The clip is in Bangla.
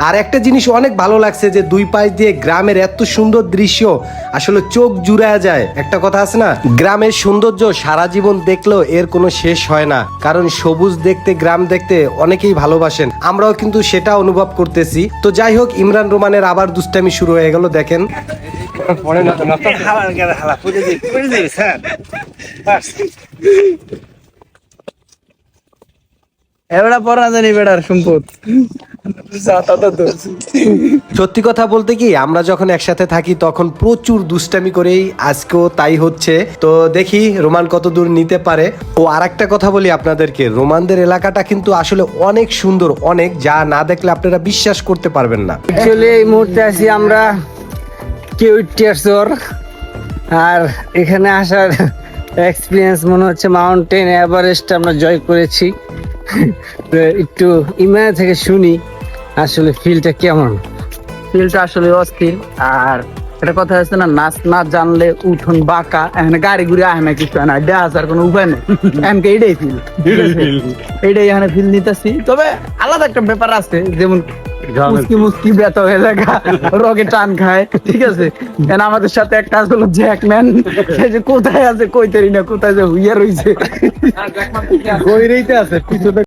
আর একটা জিনিস অনেক ভালো লাগছে যে দুই পাশ দিয়ে গ্রামের এত সুন্দর দৃশ্য, আসলে চোখ জুড়ায় যায়। একটা কথা আছে না, গ্রামের সৌন্দর্য সারা জীবন দেখলেও এর কোনো শেষ হয় না, কারণ সবুজ দেখতে গ্রাম দেখতে অনেকেই ভালোবাসেন, আমরাও কিন্তু সেটা অনুভব করতেছি। তো যাই হোক, ইমরান রোমানের আবার দুষ্টামি শুরু হয়ে গেল, দেখেন। এবারে পড়া জানি বেড়ার সম্পদ। সত্যি কথা বলতে কি, আমরা যখন একসাথে থাকি তখন প্রচুর দুষ্টামি করেই, আজকেও তাই হচ্ছে। তো দেখি রোমান কত দূর নিতে পারে। ও আর একটা কথা বলি আপনাদেরকে, রোমানদের এলাকাটা কিন্তু আসলে অনেক সুন্দর, অনেক, যা না দেখলে আপনারা বিশ্বাস করতে পারবেন না। অ্যাকচুয়ালি এই মুহূর্তে আছি আমরা কিউটিয়ারচর, আর এখানে আসার এক্সপিরিয়েন্স মনে হচ্ছে মাউন্টেন এভারেস্ট আমরা জয় করেছি। তো একটু ইমানে থেকে শুনি আসলে ফিলটা কেমন। ফিলটা আসলে অস্থির। আর একটা কথা আছে না, নাচ না জানলে উঠোন বাঁকা, এখানে গাড়ি ঘুরে আহে না, কিছু না, আসার কোনো উপায় নেই। এমকে এটাই ফিল, এটাই এখানে ফিল নিতেছি। তবে আলাদা একটা ব্যাপার আছে, যেমন মুস্কি মুস্কি ব্যথা হয়ে লাগা, রগে টান খায়, ঠিক আছে। আমাদের সাথে একটা আসলে জ্যাকম্যান, সে যে কোথায় আছে কইতেরি না, কোথায় যে হুইয়া রইছে, কই রইতে আছে পিছনে।